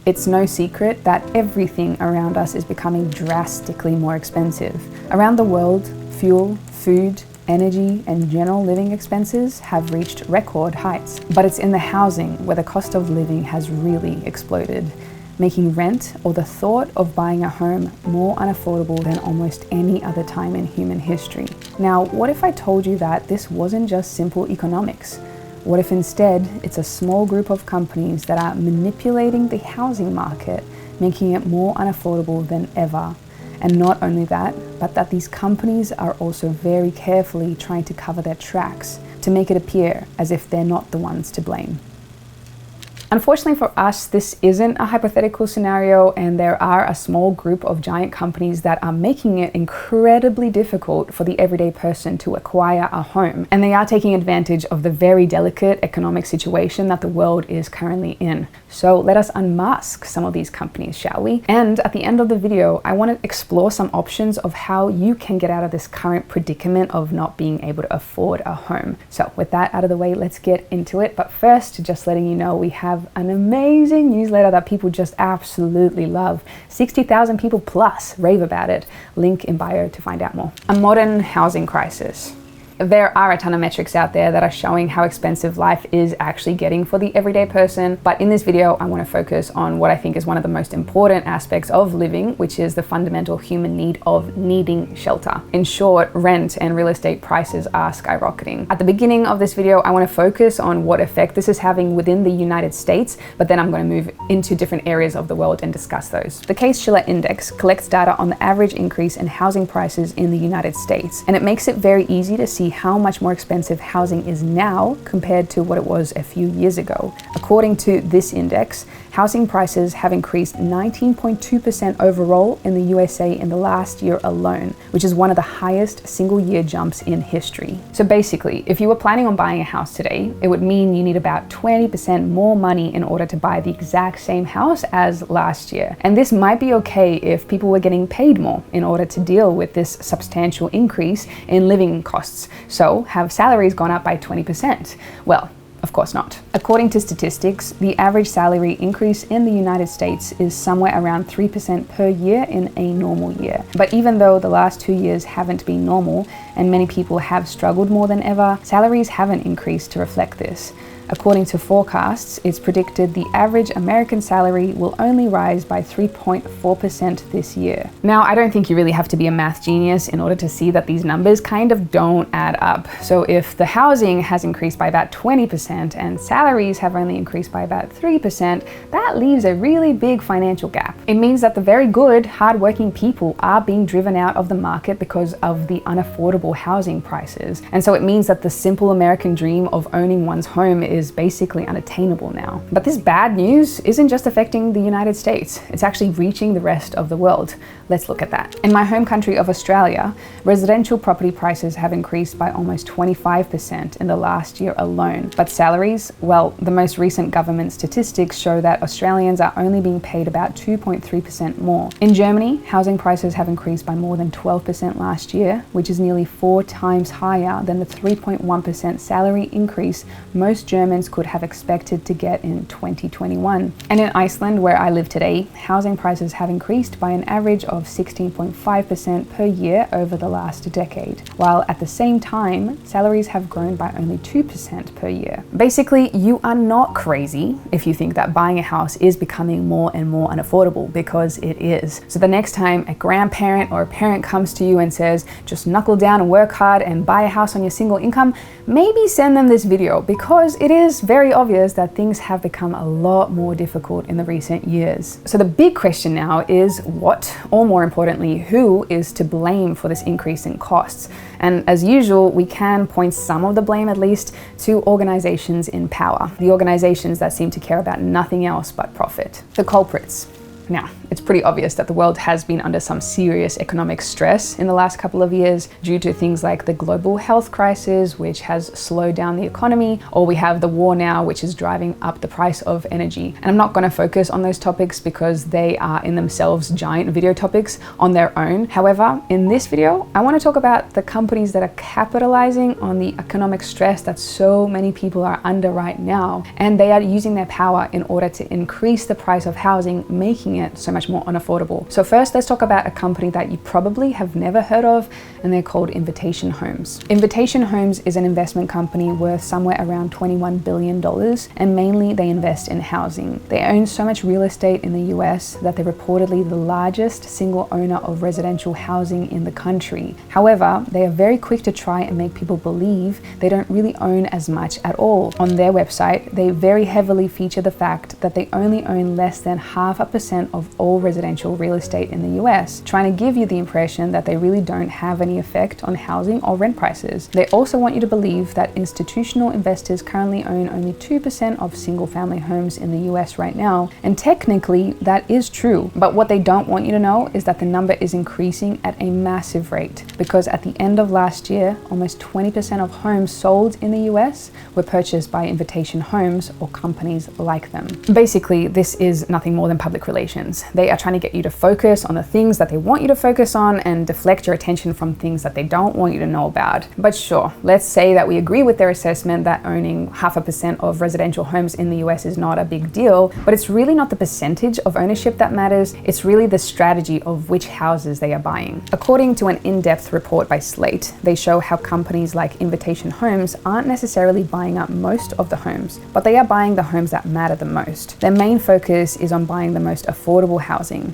It's no secret that everything around us is becoming drastically more expensive. Around the world, fuel, food, energy, and general living expenses have reached record heights. But it's in the housing where the cost of living has really exploded, making rent or the thought of buying a home more unaffordable than almost any other time in human history. Now, what if I told you that this wasn't just simple economics? What if instead it's a small group of companies that are manipulating the housing market, making it more unaffordable than ever? And not only that, but that these companies are also very carefully trying to cover their tracks to make it appear as if they're not the ones to blame. Unfortunately for us, this isn't a hypothetical scenario, and there are a small group of giant companies that are making it incredibly difficult for the everyday person to acquire a home. And they are taking advantage of the very delicate economic situation that the world is currently in. So let us unmask some of these companies, shall we? And at the end of the video, I want to explore some options of how you can get out of this current predicament of not being able to afford a home. So with that out of the way, let's get into it. But first, just letting you know, we have an amazing newsletter that people just absolutely love. 60,000 people plus rave about it. Link in bio to find out more. A modern housing crisis. There are a ton of metrics out there that are showing how expensive life is actually getting for the everyday person. But in this video, I want to focus on what I think is one of the most important aspects of living, which is the fundamental human need of needing shelter. In short, rent and real estate prices are skyrocketing. At the beginning of this video, I want to focus on what effect this is having within the United States, but then I'm going to move into different areas of the world and discuss those. The Case-Shiller Index collects data on the average increase in housing prices in the United States, and it makes it very easy to see how much more expensive housing is now compared to what it was a few years ago. According to this index, housing prices have increased 19.2% overall in the USA in the last year alone, which is one of the highest single-year jumps in history. So basically, if you were planning on buying a house today, it would mean you need about 20% more money in order to buy the exact same house as last year. And this might be okay if people were getting paid more in order to deal with this substantial increase in living costs. So have salaries gone up by 20%? Well, of course not. According to statistics, the average salary increase in the United States is somewhere around 3% per year in a normal year. But even though the last 2 years haven't been normal and many people have struggled more than ever, salaries haven't increased to reflect this. According to forecasts, it's predicted the average American salary will only rise by 3.4% this year. Now, I don't think you really have to be a math genius in order to see that these numbers kind of don't add up. So if the housing has increased by about 20% and salaries have only increased by about 3%, that leaves a really big financial gap. It means that the very good, hardworking people are being driven out of the market because of the unaffordable housing prices. And so it means that the simple American dream of owning one's home is basically unattainable now. But this bad news isn't just affecting the United States, it's actually reaching the rest of the world. Let's look at that. In my home country of Australia, residential property prices have increased by almost 25% in the last year alone. But salaries, well, the most recent government statistics show that Australians are only being paid about 2.3% more. In Germany, housing prices have increased by more than 12% last year, which is nearly 4 times higher than the 3.1% salary increase most Germans could have expected to get in 2021. And in Iceland, where I live today, housing prices have increased by an average of 16.5% per year over the last decade, while at the same time, salaries have grown by only 2% per year. Basically, you are not crazy if you think that buying a house is becoming more and more unaffordable, because it is. So the next time a grandparent or a parent comes to you and says, just knuckle down and work hard and buy a house on your single income, maybe send them this video, because it is very obvious that things have become a lot more difficult in the recent years. So the big question now is what, or more importantly, who is to blame for this increase in costs? And as usual, we can point some of the blame at least to organizations in power, the organizations that seem to care about nothing else but profit. The culprits. Now, it's pretty obvious that the world has been under some serious economic stress in the last couple of years due to things like the global health crisis, which has slowed down the economy, or we have the war now, which is driving up the price of energy. And I'm not going to focus on those topics because they are in themselves giant video topics on their own. However, in this video, I want to talk about the companies that are capitalizing on the economic stress that so many people are under right now, and they are using their power in order to increase the price of housing, making it so much more unaffordable. So first, let's talk about a company that you probably have never heard of, and they're called Invitation Homes. Invitation Homes is an investment company worth somewhere around $21 billion, and mainly they invest in housing. They own so much real estate in the US that they're reportedly the largest single owner of residential housing in the country. However, they are very quick to try and make people believe they don't really own as much at all. On their website, they very heavily feature the fact that they only own less than 0.5% of all residential real estate in the US, trying to give you the impression that they really don't have any effect on housing or rent prices. They also want you to believe that institutional investors currently own only 2% of single-family homes in the US right now, and technically that is true. But what they don't want you to know is that the number is increasing at a massive rate, because at the end of last year, almost 20% of homes sold in the US were purchased by Invitation Homes or companies like them. Basically, this is nothing more than public relations. They are trying to get you to focus on the things that they want you to focus on and deflect your attention from things that they don't want you to know about. But sure, let's say that we agree with their assessment that owning 0.5% of residential homes in the US is not a big deal, but it's really not the percentage of ownership that matters, it's really the strategy of which houses they are buying. According to an in-depth report by Slate, they show how companies like Invitation Homes aren't necessarily buying up most of the homes, but they are buying the homes that matter the most. Their main focus is on buying the most affordable housing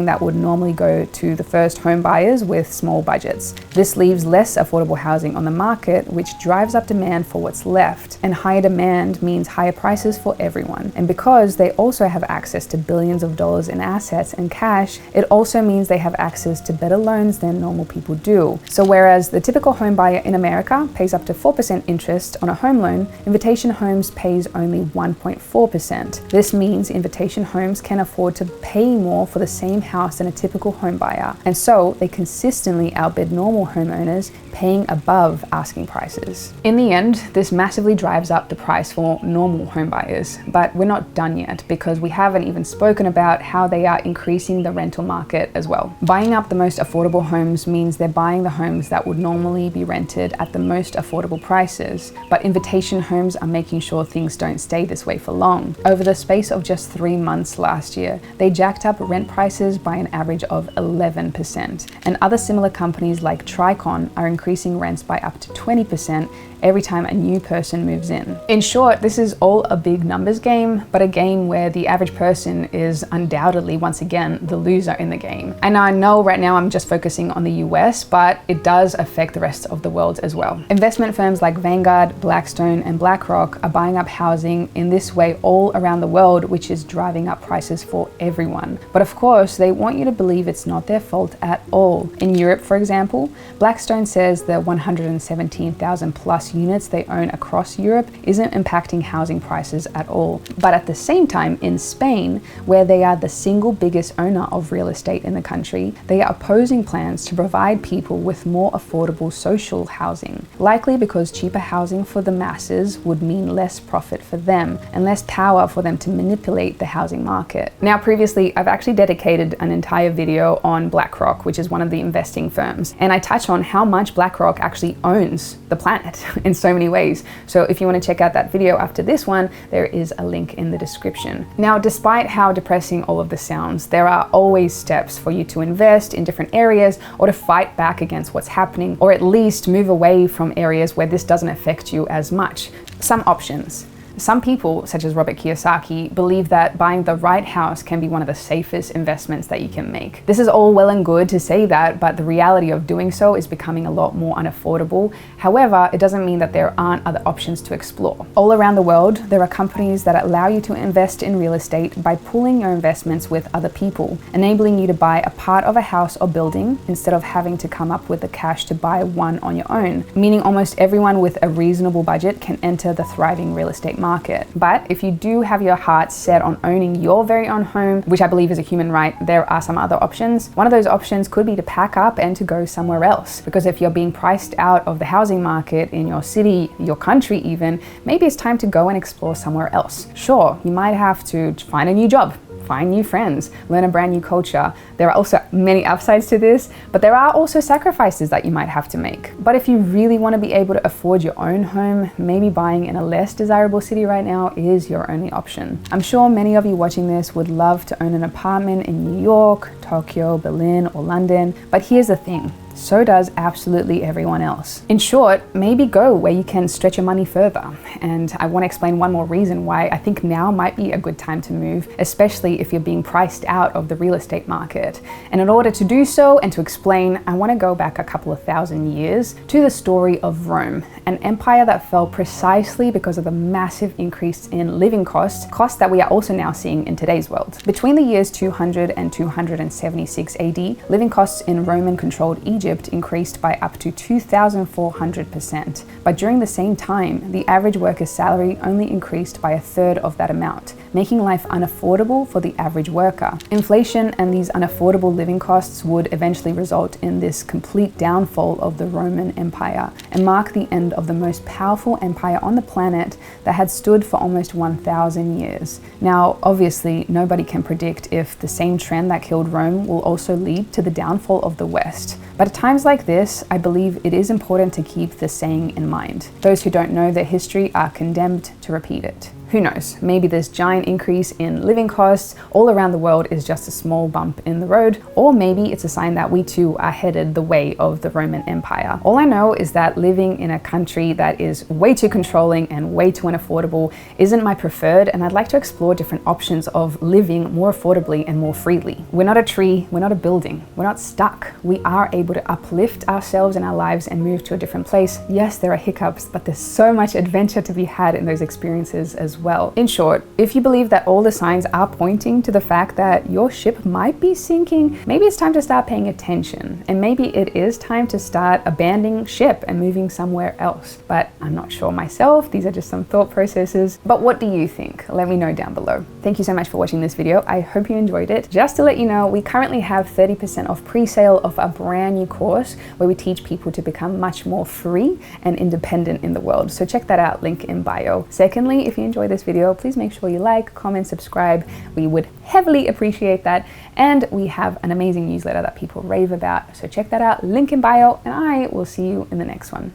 that would normally go to the first home buyers with small budgets. This leaves less affordable housing on the market, which drives up demand for what's left, and higher demand means higher prices for everyone. And because they also have access to billions of dollars in assets and cash, it also means they have access to better loans than normal people do. So whereas the typical home buyer in America pays up to 4% interest on a home loan, Invitation Homes pays only 1.4%. This means Invitation Homes can afford to pay more for the same house than a typical home buyer, and so they consistently outbid normal homeowners, paying above asking prices. In the end, this massively drives up the price for normal home buyers, but we're not done yet because we haven't even spoken about how they are increasing the rental market as well. Buying up the most affordable homes means they're buying the homes that would normally be rented at the most affordable prices, but Invitation Homes are making sure things don't stay this way for long. Over the space of just 3 months last year, they jacked up rent prices by an average of 11%, and other similar companies like Tricon are increasing rents by up to 20% every time a new person moves in. In short, this is all a big numbers game, but a game where the average person is undoubtedly, once again, the loser in the game. And I know right now I'm just focusing on the US, but it does affect the rest of the world as well. Investment firms like Vanguard, Blackstone, and Blackrock are buying up housing in this way all around the world, which is driving up prices for everyone. But of course, they want you to believe it's not their fault at all. In Europe, for example, Blackstone says the 117,000 plus units they own across Europe isn't impacting housing prices at all. But at the same time, in Spain, where they are the single biggest owner of real estate in the country, they are opposing plans to provide people with more affordable social housing, likely because cheaper housing for the masses would mean less profit for them and less power for them to manipulate the housing market. Now, previously, I've actually dedicated an entire video on Blackrock, which is one of the investing firms, and I touch on how much Blackrock actually owns the planet in so many ways. So if you want to check out that video after this one, there is a link in the description. Now, despite how depressing all of this sounds, there are always steps for you to invest in different areas or to fight back against what's happening, or at least move away from areas where this doesn't affect you as much. Some options. Some people, such as Robert Kiyosaki, believe that buying the right house can be one of the safest investments that you can make. This is all well and good to say that, but the reality of doing so is becoming a lot more unaffordable. However, it doesn't mean that there aren't other options to explore. All around the world, there are companies that allow you to invest in real estate by pooling your investments with other people, enabling you to buy a part of a house or building instead of having to come up with the cash to buy one on your own, meaning almost everyone with a reasonable budget can enter the thriving real estate market. market. But if you do have your heart set on owning your very own home, which I believe is a human right, there are some other options. One of those options could be to pack up and to go somewhere else. Because if you're being priced out of the housing market in your city, your country even, maybe it's time to go and explore somewhere else. Sure, you might have to find a new job, find new friends, learn a brand new culture. There are also many upsides to this, but there are also sacrifices that you might have to make. But if you really want to be able to afford your own home, maybe buying in a less desirable city right now is your only option. I'm sure many of you watching this would love to own an apartment in New York, Tokyo, Berlin, or London, but here's the thing. So does absolutely everyone else. In short, maybe go where you can stretch your money further. And I want to explain one more reason why I think now might be a good time to move, especially if you're being priced out of the real estate market. And in order to do so and to explain, I want to go back a couple of thousand years to the story of Rome, an empire that fell precisely because of the massive increase in living costs that we are also now seeing in today's world. Between the years 200 and 276 AD, living costs in Roman-controlled Egypt increased by up to 2,400%. But during the same time, the average worker's salary only increased by a third of that amount, making life unaffordable for the average worker. Inflation and these unaffordable living costs would eventually result in this complete downfall of the Roman Empire and mark the end of the most powerful empire on the planet that had stood for almost 1,000 years. Now, obviously, nobody can predict if the same trend that killed Rome will also lead to the downfall of the West. But at times like this, I believe it is important to keep the saying in mind. Those who don't know their history are condemned to repeat it. Who knows, maybe this giant increase in living costs all around the world is just a small bump in the road, or maybe it's a sign that we too are headed the way of the Roman Empire. All I know is that living in a country that is way too controlling and way too unaffordable isn't my preferred, and I'd like to explore different options of living more affordably and more freely. We're not a tree, we're not a building, we're not stuck. We are able to uplift ourselves and our lives and move to a different place. Yes, there are hiccups, but there's so much adventure to be had in those experiences as well. In short, if you believe that all the signs are pointing to the fact that your ship might be sinking, maybe it's time to start paying attention, and maybe it is time to start abandoning ship and moving somewhere else. But I'm not sure myself. These are just some thought processes. But what do you think? Let me know down below. Thank you so much for watching this video. I hope you enjoyed it. Just to let you know, we currently have 30% off pre-sale of a brand new course where we teach people to become much more free and independent in the world. So check that out, link in bio. Secondly, if you enjoyed this video, please make sure you like, comment, subscribe. We would heavily appreciate that. And we have an amazing newsletter that people rave about. So check that out, link in bio, and I will see you in the next one.